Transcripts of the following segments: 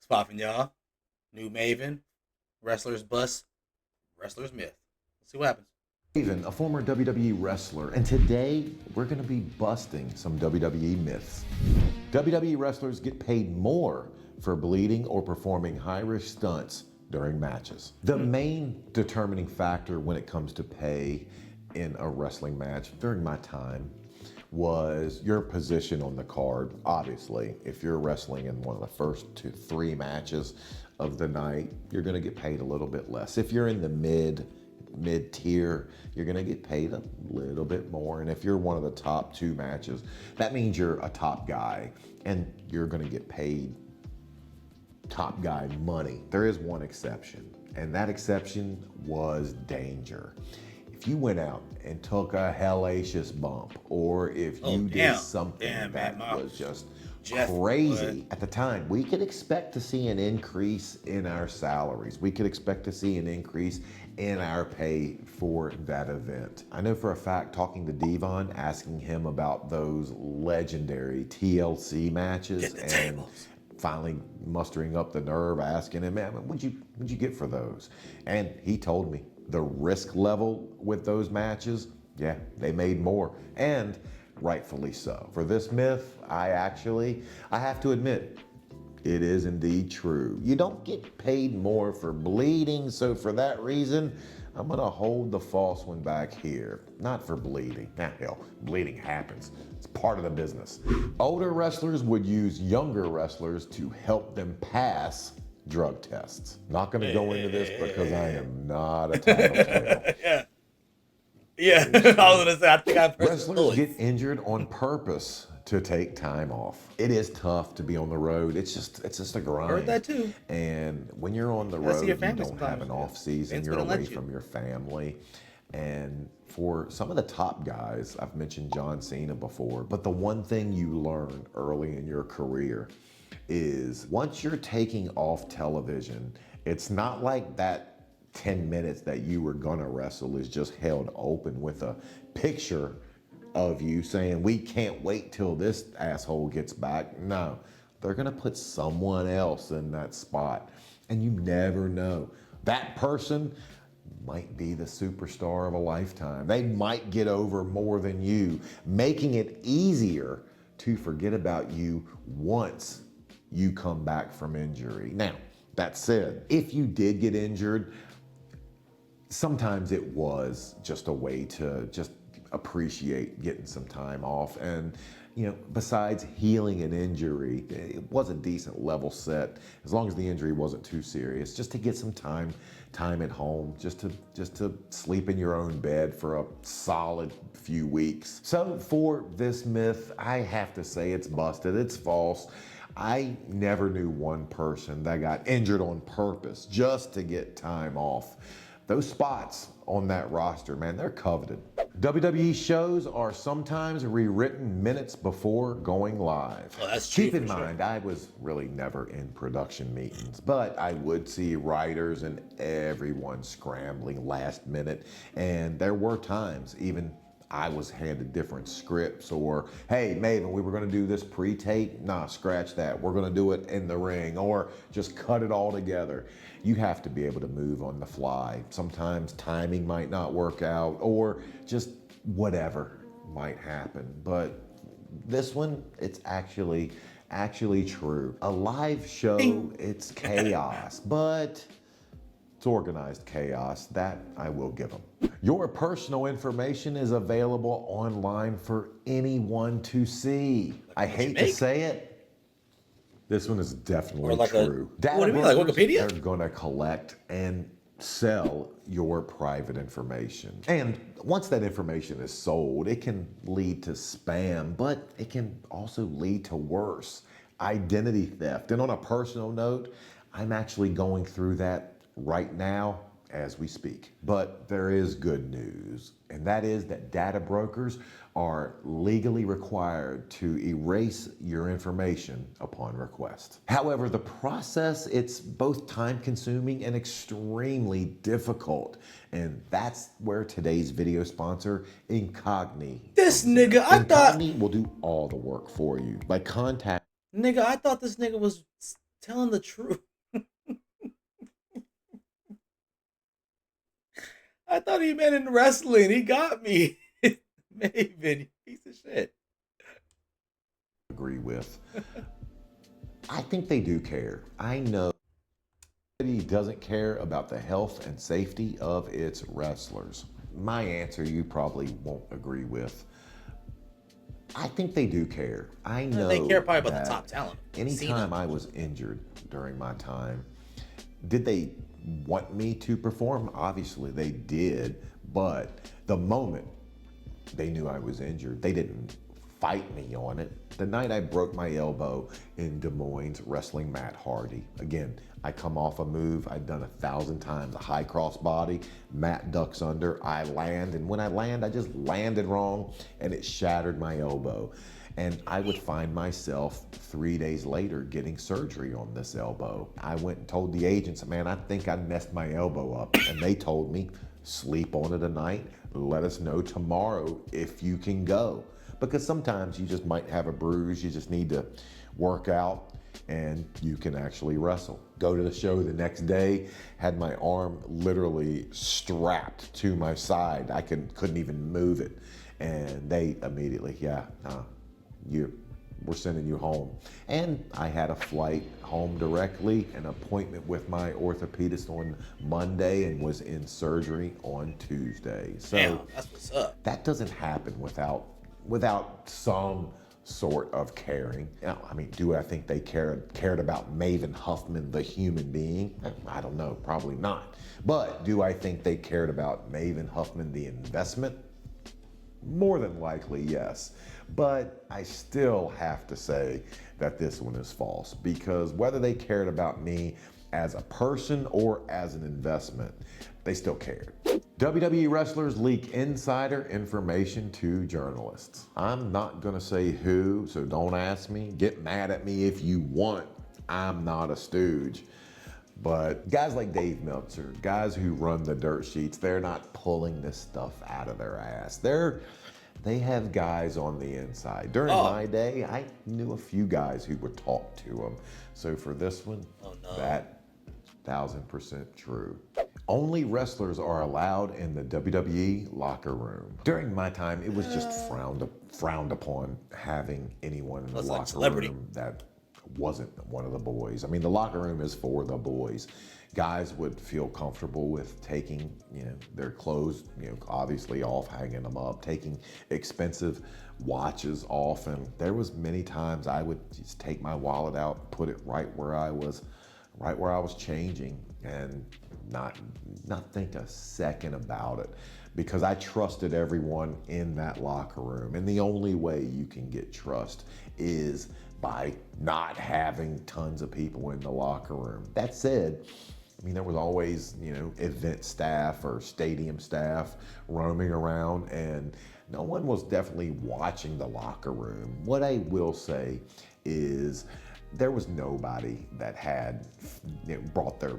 What's poppin', y'all? New Maven, Wrestler's Bust, Wrestler's Myth. Let's see what happens. Raven, a former WWE wrestler, and today we're going to be busting some WWE myths. WWE wrestlers get paid more for bleeding or performing high-risk stunts during matches. The main determining factor when it comes to pay in a wrestling match during my time was your position on the card. Obviously, if you're wrestling in one of the first 2-3 matches of the night, you're going to get paid a little bit less. If you're in the mid tier, you're going to get paid a little bit more. And if you're one of the top 2 matches, that means you're a top guy and you're going to get paid top guy money. There is one exception, and that exception was danger. If you went out and took a hellacious bump, or if you did something that was just crazy at the time, we could expect to see an increase in our salaries. We could expect to see an increase in our pay for that event. I know for a fact, talking to Devon, asking him about those legendary TLC matches, and finally mustering up the nerve, asking him, man, what'd you get for those? And he told me the risk level with those matches, yeah, they made more, and rightfully so. For this myth, I have to admit, it is indeed true. You don't get paid more for bleeding, so for that reason, I'm gonna hold the false one back here. Not for bleeding. Now, hell, bleeding happens. It's part of the business. Older wrestlers would use younger wrestlers to help them pass drug tests. Not gonna go into this because I am not a tattletale. Yeah, I was gonna say, I think I've heard wrestlers get injured on purpose to take time off. It is tough to be on the road. It's just a grind. Heard that too. And when you're on the road, you don't have an off season. You're away from your family. And for some of the top guys, I've mentioned John Cena before, but the one thing you learn early in your career is once you're taking off television, it's not like that 10 minutes that you were gonna wrestle is just held open with a picture of you saying, we can't wait till this asshole gets back. No, they're gonna put someone else in that spot, and you never know. That person might be the superstar of a lifetime. They might get over more than you, making it easier to forget about you once you come back from injury. Now, that said, if you did get injured, sometimes it was just a way to just appreciate getting some time off. And besides healing an injury, it was a decent level set, as long as the injury wasn't too serious, just to get some time at home, just to sleep in your own bed for a solid few weeks. So for this myth, I have to say it's busted, it's false. I never knew one person that got injured on purpose just to get time off. Those spots on that roster, man, they're coveted. WWE shows are sometimes rewritten minutes before going live. Oh, that's true. Keep in mind, I was really never in production meetings, but I would see writers and everyone scrambling last minute. And there were times even I was handed different scripts, or, hey, Maven, we were gonna do this pre-tape. Nah, scratch that. We're gonna do it in the ring, or just cut it all together. You have to be able to move on the fly. Sometimes timing might not work out, or just whatever might happen. But this one, it's actually true. A live show, it's chaos, but it's organized chaos, that I will give them. Your personal information is available online for anyone to see. I hate to say it, this one is definitely true. What do you mean, like Wikipedia? They're gonna collect and sell your private information. And once that information is sold, it can lead to spam, but it can also lead to worse, identity theft. And on a personal note, I'm actually going through that right now as we speak. But there is good news, and that is that data brokers are legally required to erase your information upon request. However, the process, it's both time consuming and extremely difficult. And that's where today's video sponsor, Incogni. This nigga, I thought Incogni will do all the work for you by contact. Nigga, I thought this nigga was telling the truth. I thought he meant in wrestling. He got me. Maven, piece of shit. Agree with. I think they do care. I know he doesn't care about the health and safety of its wrestlers. My answer you probably won't agree with. I think they do care. I know They care probably about that the top talent. anytime I was injured during my time, did they want me to perform? Obviously they did, but the moment they knew I was injured, they didn't fight me on it. The night I broke my elbow in Des Moines wrestling Matt Hardy. Again, I come off a move I'd done 1,000 times, a high cross body, Matt ducks under, I land, and when I land, I just landed wrong and it shattered my elbow. And I would find myself 3 days later getting surgery on this elbow. I went and told the agents, man, I think I messed my elbow up. And they told me, sleep on it tonight, let us know tomorrow if you can go. Because sometimes you just might have a bruise, you just need to work out and you can actually wrestle. Go to the show the next day, had my arm literally strapped to my side. I couldn't even move it. And they immediately, we're sending you home. And I had a flight home directly, an appointment with my orthopedist on Monday, and was in surgery on Tuesday. So damn, that's what's up. that doesn't happen without some sort of caring. I mean, do I think they cared about Maven Huffman, the human being? I don't know, probably not. But do I think they cared about Maven Huffman, the investment? More than likely, yes. But I still have to say that this one is false, because whether they cared about me as a person or as an investment, they still cared. WWE wrestlers leak insider information to journalists. I'm not gonna say who, so don't ask me. Get mad at me if you want. I'm not a stooge. But guys like Dave Meltzer, guys who run the dirt sheets, they're not pulling this stuff out of their ass. They have guys on the inside. During my day, I knew a few guys who would talk to them. So for this one, that 1,000% true. Only wrestlers are allowed in the WWE locker room. During my time, it was just frowned upon having anyone in the locker room that wasn't one of the boys. I mean, the locker room is for the boys. Guys would feel comfortable with taking, their clothes, obviously off, hanging them up, taking expensive watches off. And there was many times I would just take my wallet out, put it right where I was changing, and not think a second about it, because I trusted everyone in that locker room. And the only way you can get trust is by not having tons of people in the locker room. That said, I mean, there was always, event staff or stadium staff roaming around, and no one was definitely watching the locker room. What I will say is there was nobody that had brought their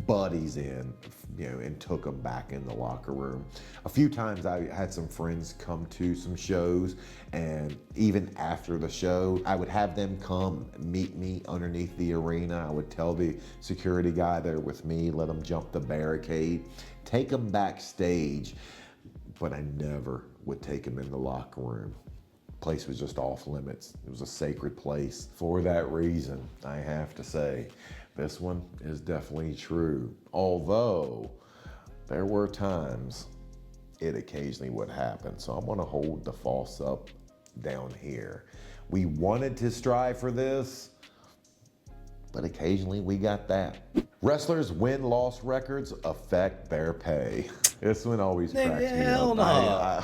buddies in, and took them back in the locker room. A few times I had some friends come to some shows, and even after the show, I would have them come meet me underneath the arena. I would tell the security guy there with me, let them jump the barricade, take them backstage, but I never would take them in the locker room. Place was just off limits. It was a sacred place. For that reason, I have to say, this one is definitely true. Although, there were times it occasionally would happen. So I'm gonna hold the false up down here. We wanted to strive for this, but occasionally we got that. Wrestlers' win-loss records affect their pay. This one always cracks me up. No.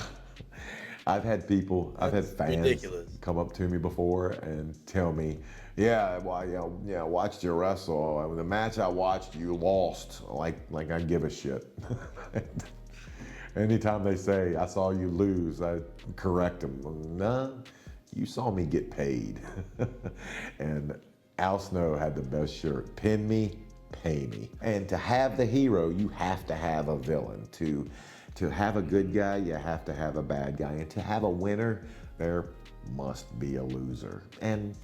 I've had fans ridiculous. come up to me before and tell me, I watched you wrestle. The match I watched, you lost. Like I give a shit. Anytime they say, I saw you lose, I correct them. No, you saw me get paid. And Al Snow had the best shirt. Pin me, pay me. And to have the hero, you have to have a villain. To have a good guy, you have to have a bad guy. And to have a winner, there must be a loser. And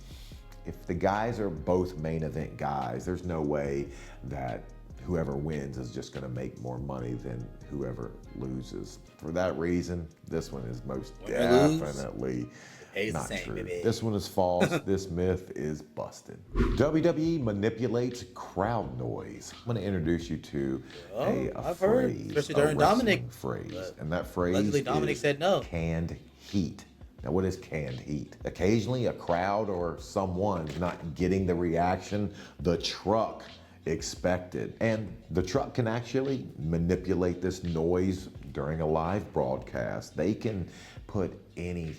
if the guys are both main event guys, there's no way that whoever wins is just gonna make more money than whoever loses. For that reason, this one is most definitely not true. Baby. This one is false. This myth is busted. WWE manipulates crowd noise. I'm gonna introduce you to a I've phrase, heard, especially during a Dominic, wrestling phrase, and that phrase allegedly Dominic is said no. canned heat. Now, what is canned heat? Occasionally, a crowd or someone's not getting the reaction the truck expected. And the truck can actually manipulate this noise during a live broadcast. They can put any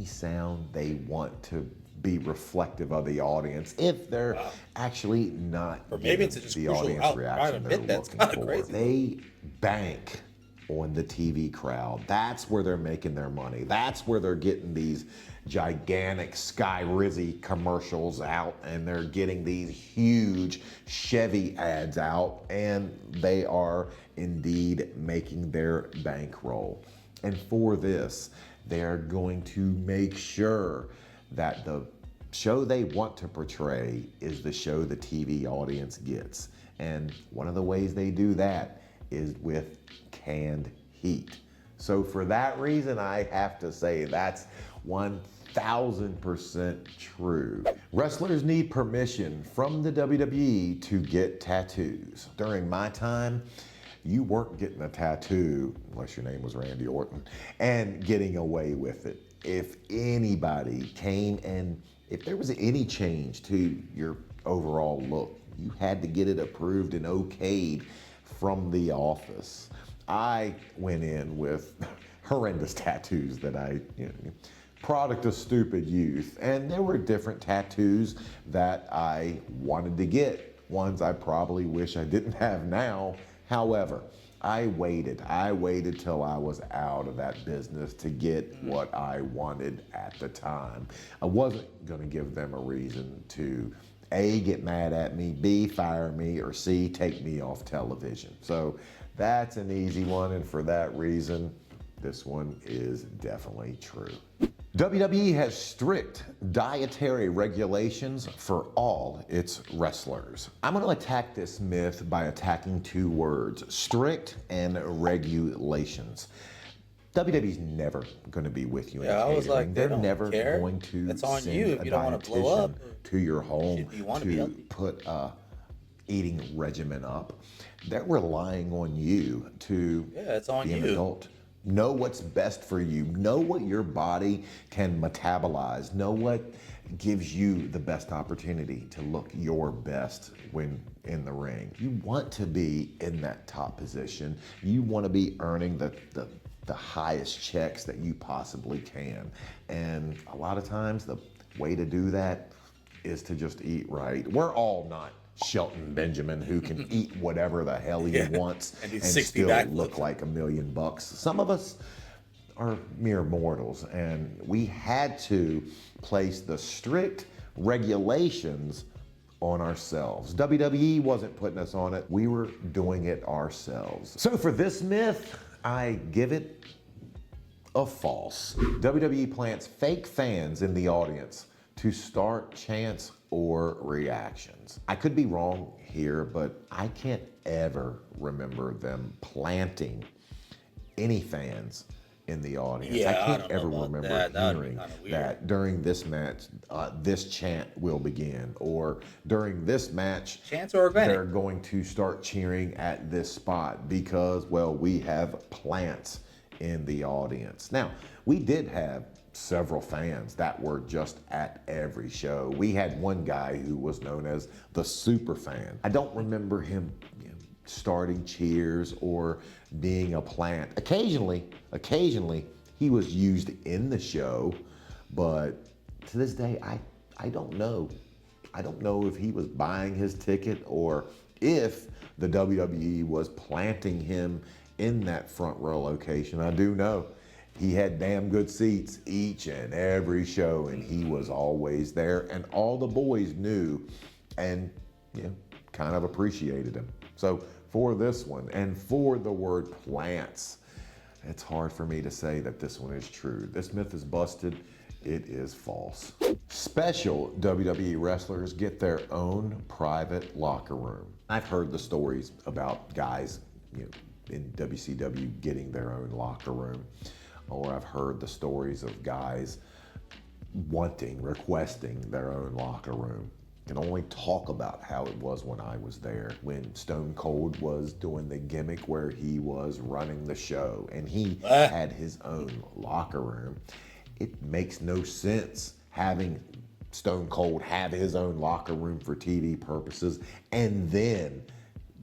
sound they want to be reflective of the audience if they're actually not getting the audience reaction they're looking for. Crazy. They bank on the TV crowd. That's where they're making their money. That's where they're getting these gigantic Sky Rizzy commercials out, and they're getting these huge Chevy ads out, and they are indeed making their bankroll. And for this, they're going to make sure that the show they want to portray is the show the TV audience gets. And one of the ways they do that is with canned heat. So for that reason, I have to say that's 1000% true. Wrestlers need permission from the WWE to get tattoos. During my time, you weren't getting a tattoo, unless your name was Randy Orton, and getting away with it. If anybody came and if there was any change to your overall look, you had to get it approved and okayed from the office. I went in with horrendous tattoos that product of stupid youth. And there were different tattoos that I wanted to get, ones I probably wish I didn't have now. However, I waited till I was out of that business to get what I wanted at the time. I wasn't gonna give them a reason to A, get mad at me, B, fire me, or C, take me off television. So that's an easy one, and for that reason, this one is definitely true. WWE has strict dietary regulations for all its wrestlers. I'm going to attack this myth by attacking two words: strict and regulations. WWE's never going to be with you in catering. I was like, they're never going to It's on send you if a you don't want to blow up to your home to put a eating regimen up. They're relying on you to be an adult. Know what's best for you. Know what your body can metabolize. Know what gives you the best opportunity to look your best when in the ring. You want to be in that top position. You want to be earning the highest checks that you possibly can. And a lot of times the way to do that is to just eat right. We're all not Shelton Benjamin, who can eat whatever the hell he wants and still look like $1 million. Some of us are mere mortals, and we had to place the strict regulations on ourselves. WWE wasn't putting us on it. We were doing it ourselves. So for this myth, I give it a false. WWE plants fake fans in the audience to start chants or reactions. I could be wrong here, but I can't ever remember them planting any fans in the audience. Yeah, I can't ever remember hearing that during this match, this chant will begin, or during this match, chants are organic. They're going to start cheering at this spot because, well, we have plants in the audience. Now, we did have several fans that were just at every show. We had one guy who was known as the super fan. I don't remember him starting cheers or being a plant. Occasionally he was used in the show, but to this day I don't know. I don't know if he was buying his ticket or if the WWE was planting him in that front row location. I do know he had damn good seats each and every show, and he was always there, and all the boys knew and kind of appreciated him. So for this one, and for the word plants, it's hard for me to say that this one is true. This myth is busted. it is false. Special WWE wrestlers get their own private locker room. I've heard the stories about guys, in WCW getting their own locker room, or I've heard the stories of guys requesting their own locker room. Can only talk about how it was when I was there, when Stone Cold was doing the gimmick where he was running the show and he had his own locker room. It makes no sense having Stone Cold have his own locker room for TV purposes and then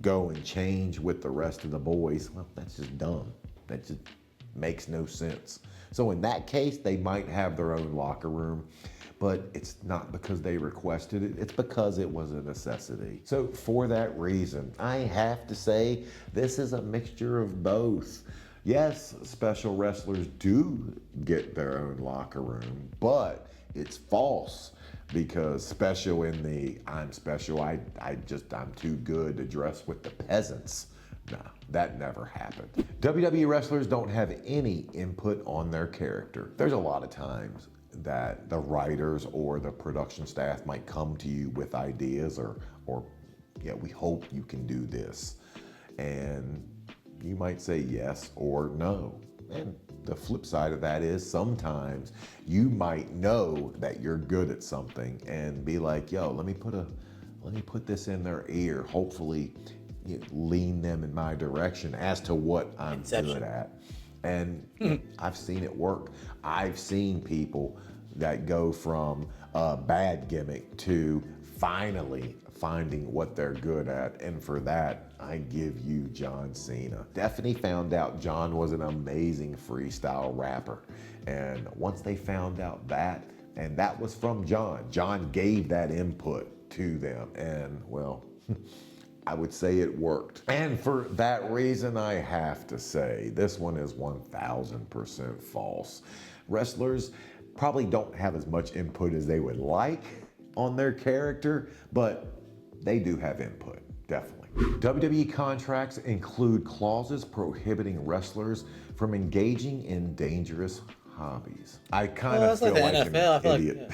go and change with the rest of the boys. Well, that's just dumb. That just makes no sense. So in that case, they might have their own locker room, but it's not because they requested it, it's because it was a necessity. So for that reason, I have to say this is a mixture of both. Yes, special wrestlers do get their own locker room, but it's false because special in the I'm special, I'm too good to dress with the peasants. No, that never happened. WWE wrestlers don't have any input on their character. There's a lot of times that the writers or the production staff might come to you with ideas or yeah, we hope you can do this. And you might say yes or no. And the flip side of that is sometimes you might know that you're good at something and be like, yo, let me put this in their ear. Hopefully lean them in my direction as to what I'm good at. And I've seen it work. I've seen people that go from a bad gimmick to finally finding what they're good at. And for that, I give you John Cena. Stephanie found out John was an amazing freestyle rapper. And once they found out that, and that was from John, John gave that input to them. And well, I would say it worked. And for that reason, I have to say, this one is 1000% false. Wrestlers probably don't have as much input as they would like on their character, but they do have input, definitely. WWE contracts include clauses prohibiting wrestlers from engaging in dangerous hobbies. I kind of feel like an idiot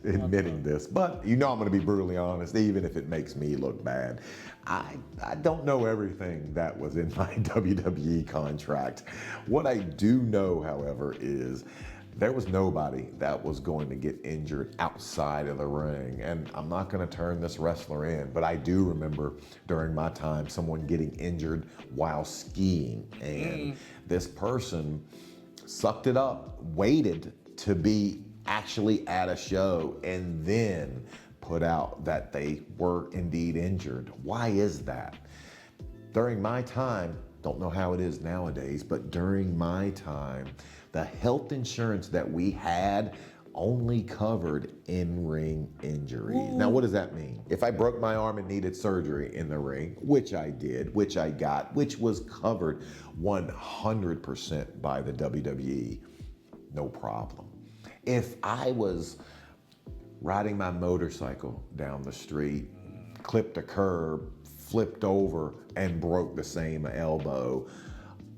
admitting this, but I'm going to be brutally honest, even if it makes me look bad. I don't know everything that was in my WWE contract. What I do know, however, is there was nobody that was going to get injured outside of the ring. And I'm not going to turn this wrestler in, but I do remember during my time someone getting injured while skiing. And this person sucked it up, waited to be actually at a show, and then put out that they were indeed injured. Why is that? During my time, don't know how it is nowadays, but during my time, the health insurance that we had only covered in-ring injuries. Now, what does that mean? If I broke my arm and needed surgery in the ring, which I did, which I got, which was covered 100% by the WWE, no problem. If I was riding my motorcycle down the street, clipped a curb, flipped over, and broke the same elbow,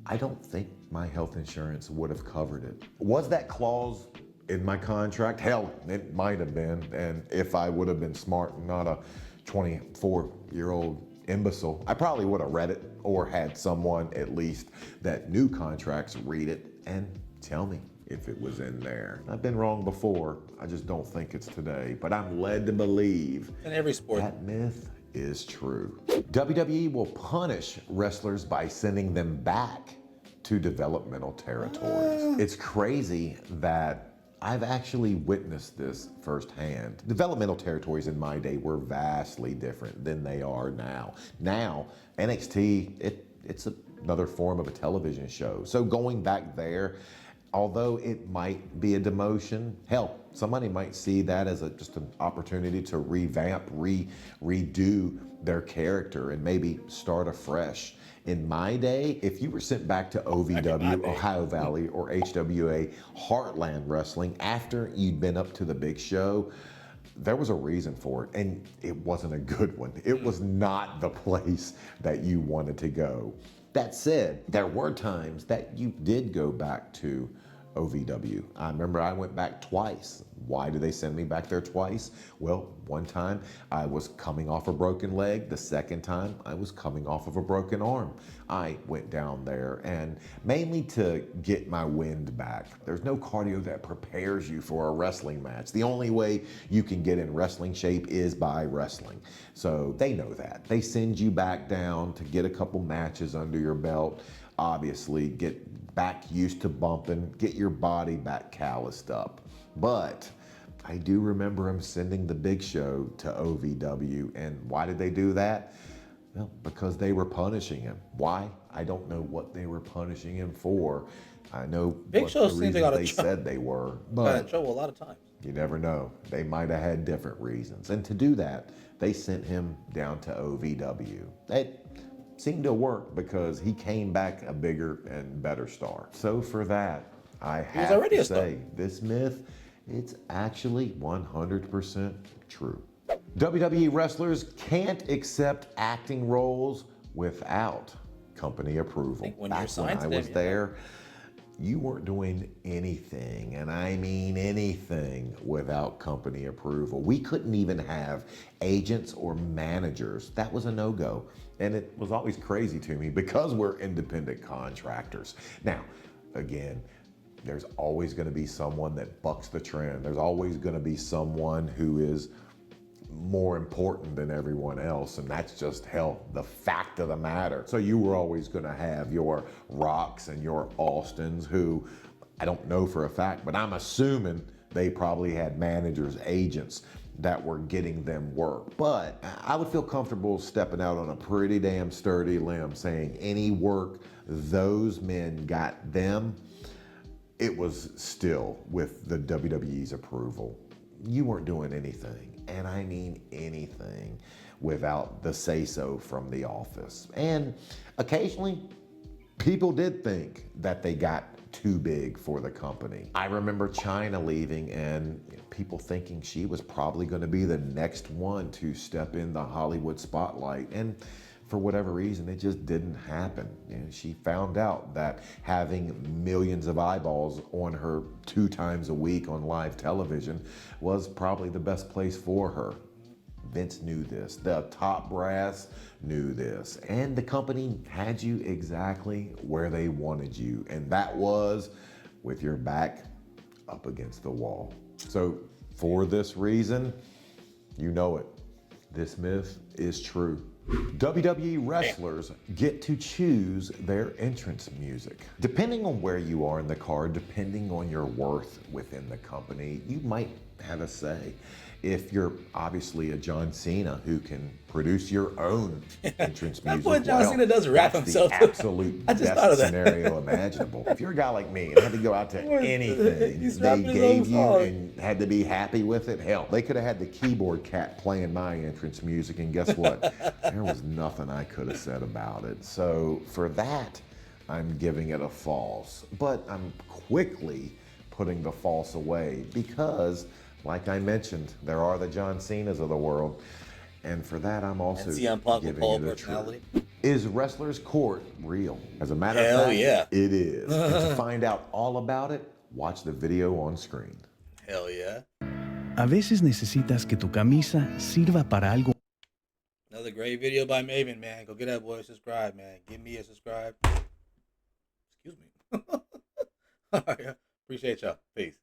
I don't think my health insurance would have covered it. Was that clause in my contract? Hell, it might have been. And if I would have been smart and not a 24-year-old imbecile, I probably would have read it or had someone at least that knew contracts read it and tell me if it was in there. I've been wrong before. I just don't think it's today, but I'm led to believe in every sport that myth is true. WWE will punish wrestlers by sending them back to developmental territories. It's crazy that I've actually witnessed this firsthand. Developmental territories in my day were vastly different than they are now. Now, NXT, it's another form of a television show. So going back there, although it might be a demotion, hell, somebody might see that as just an opportunity to revamp, redo their character and maybe start afresh. In my day, if you were sent back to OVW, Ohio Valley, or HWA Heartland Wrestling after you'd been up to the big show, there was a reason for it, and it wasn't a good one. It was not the place that you wanted to go. That said, there were times that you did go back to OVW. I remember I went back twice. Why do they send me back there twice? Well, one time I was coming off a broken leg. The second time I was coming off of a broken arm. I went down there and mainly to get my wind back. There's no cardio that prepares you for a wrestling match. The only way you can get in wrestling shape is by wrestling. So they know that. They send you back down to get a couple matches under your belt. Obviously, get back used to bumping, get your body back calloused up. But I do remember him sending the Big Show to OVW. And why did they do that? Well, because they were punishing him. Why? I don't know what they were punishing him for. I know Big what Show the seems reasons they said they were, got in but trouble a lot of times. you never know. They might have had different reasons. And to do that, they sent him down to OVW. It seemed to work because he came back a bigger and better star. So for that, I have already to a star. say, this myth, it's actually 100% true. WWE wrestlers can't accept acting roles without company approval. When you're Back when signed I to was them, there, you weren't doing anything, and I mean anything, without company approval. We couldn't even have agents or managers. That was a no-go. And it was always crazy to me because we're independent contractors. Now, again, there's always gonna be someone that bucks the trend. There's always gonna be someone who is more important than everyone else, and that's just hell, the fact of the matter. So you were always gonna have your Rocks and your Austins who, I don't know for a fact, but I'm assuming they probably had managers, agents that were getting them work. But I would feel comfortable stepping out on a pretty damn sturdy limb saying any work those men got them, it was still with the WWE's approval. You weren't doing anything, and I mean anything, without the say-so from the office. And occasionally, people did think that they got too big for the company. I remember China leaving and people thinking she was probably going to be the next one to step in the Hollywood spotlight. And for whatever reason, it just didn't happen. And she found out that having millions of eyeballs on her 2 times a week on live television was probably the best place for her. Vince knew this. The top brass knew this. And the company had you exactly where they wanted you. And that was with your back up against the wall. So for this reason, you know it. This myth is true. WWE wrestlers get to choose their entrance music. Depending on where you are in the card, depending on your worth within the company, you might have a say. If you're obviously a John Cena who can produce your own entrance music, what John Cena does rap that's himself. the absolute I just thought best of that. scenario imaginable. If you're a guy like me and had to go out to anything He's they rapping his gave own you song. and had to be happy with it, hell, they could have had the keyboard cat playing my entrance music, and guess what? There was nothing I could have said about it. So for that, I'm giving it a false. But I'm quickly putting the false away because, like I mentioned, there are the John Cenas of the world. And for that, I'm also CM Punk with giving Paul it a personality. true. Is Wrestler's Court real? As a matter Hell of fact, yeah. it is. And to find out all about it, watch the video on screen. Hell yeah. A veces necesitas que tu camisa sirva para algo. Another great video by Maven, man. Go get that boy a subscribe, man. Give me a subscribe. Excuse me. All right. Appreciate y'all. Peace.